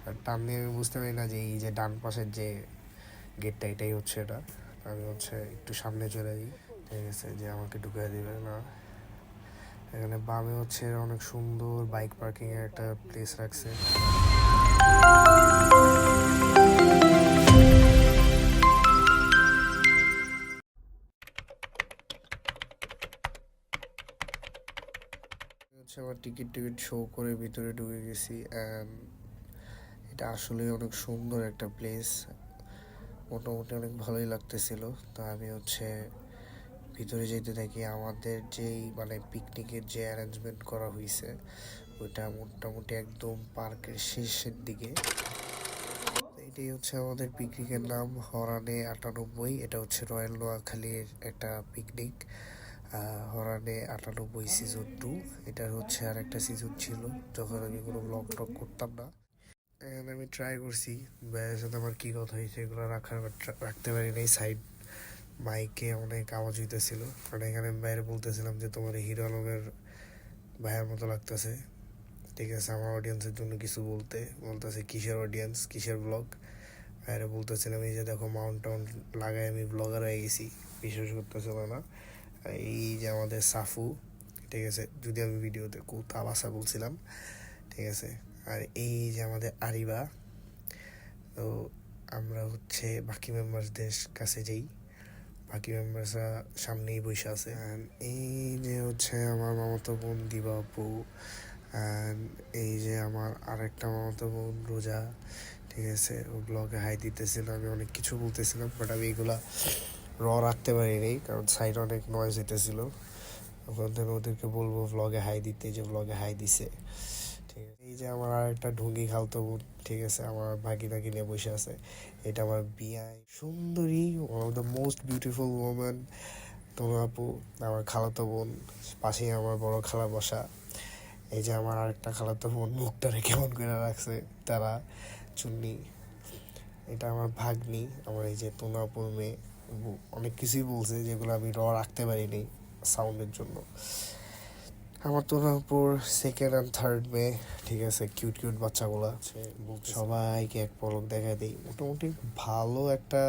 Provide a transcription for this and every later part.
আর টান দিয়ে আমি বুঝতে পারি না যে এই যে ডান পাশের যে গেটটা এটাই হচ্ছে এটা। আমি হচ্ছে একটু সামনে চলে যাই, ঠিক আছে, যে আমাকে ঢুকিয়ে দেবে না। এখানে বামে হচ্ছে অনেক সুন্দর বাইক পার্কিং এর একটা প্লেস রাখছে। হচ্ছে আমার টিকিট শো করে ভিতরে ঢুকে গেছি অ্যান্ড এটা আসলে অনেক সুন্দর একটা প্লেস। মোটামুটি অনেক ভালোই লাগতেছিল। তো আমি হচ্ছে ভিতরে যেতে থাকি। আমাদের যেই মানে পিকনিকের যে অ্যারেঞ্জমেন্ট করা হয়েছে ওইটা মোটামুটি একদম পার্কের শেষের দিকে। এটাই হচ্ছে আমাদের পিকনিকের নাম, হরানে 98। এটা হচ্ছে রয়্যাল নোয়াখালীর একটা পিকনিক, হরানে 98 সিজন 2। এটার হচ্ছে আর একটা সিজন ছিল যখন আমি কোনো ব্লগ টক করতাম না। আমি ট্রাই করছি, ভাইয়ের সাথে আমার কী কথা হয়েছে এগুলো রাখতে পারি নাই। সাইড মাইকে অনেক আওয়াজ হইতেছিল, কারণ এখানে বাইরে বলতেছিলাম যে তোমার হিরো আলমের ভাইয়ের মতো লাগতেছে। ঠিক আছে, আমার অডিয়েন্সের জন্য কিছু বলতেছে কিসের অডিয়েন্স, কিসের ব্লগ। বাইরে বলতেছিলাম এই যে দেখো মাউন্ট টাউন্ট লাগাই আমি ব্লগার হয়ে গেছি, বিশ্বাস করতেছিল না। এই যে আমাদের সাফু, ঠিক আছে, যদি আমি ভিডিওতে কোথা ভাষা বলছিলাম, ঠিক আছে। আর এই যে আমাদের আরিবা। তো আমরা হচ্ছে বাকি মেম্বারসদের কাছে যাই, বাকি মেম্বারসরা সামনেই বসে আছে। এই যে হচ্ছে আমার মামাতো বোন দিবা আপু, অ্যান্ড এই যে আমার আরেকটা মামাতো বোন রোজা, ঠিক আছে। ও ব্লগে হাই দিতেছিল, আমি অনেক কিছু বলতেছিলাম, বাট আমি এগুলা রাখতে পারিনি কারণ সাইড অনেক নয়েজ হইতেছিল। ওখান থেকে ওদেরকে বলবো ব্লগে হাই দিতে, যে ব্লগে হাই দিছে, ঠিক আছে। এই যে আমার আর একটা ঢুঙ্গি খালতো বোন, ঠিক আছে, আমার ভাগিনা নিয়ে বসে আছে। এটা আমার বিয়াই সুন্দরী, one of the most beautiful woman Tanu আপু, আমার খালাতো বোন। পাশেই আমার বড় খালা বসা। এই যে আমার আরেকটা খালাতো বোন, মুখটারে কেমন করে রাখছে তারা, চুন্নি। এটা আমার ভাগ্নি, আমার এই যে তনু আপুর মেয়ে। অনেক কিছুই বলছে যেগুলো আমি রাখতে পারিনি সাউন্ডের জন্য। আমার তো উপর সেকেন্ড অ্যান্ড থার্ড মে, ঠিক আছে, কিউট কিউট বাচ্চাগুলো আছে, সবাইকে এক পলক দেখা দিই। মোটামুটি ভালো একটা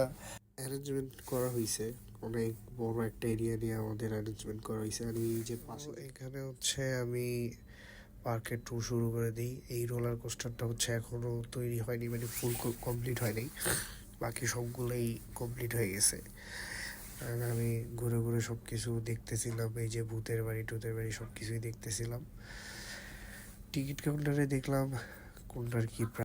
অ্যারেঞ্জমেন্ট করা হয়েছে, অনেক বড় একটা এরিয়া নিয়ে আমাদের অ্যারেঞ্জমেন্ট করা হয়েছে। আর এই যে পাশে এখানে হচ্ছে আমি পার্কের ট্যুর শুরু করে দিই। এই রোলার কোস্টারটা হচ্ছে এখনও তৈরি হয়নি, মানে ফুল কমপ্লিট হয়নি, বাকি সবগুলোই কমপ্লিট হয়ে গেছে। আর আমি ঘুরে ঘুরে সব কিছু দেখতেছিলাম, এই যে ভূতের বাড়ি টুতের বাড়ি সব কিছুই দেখতেছিলাম। টিকিট কাউন্টারে দেখলাম কোনটার কি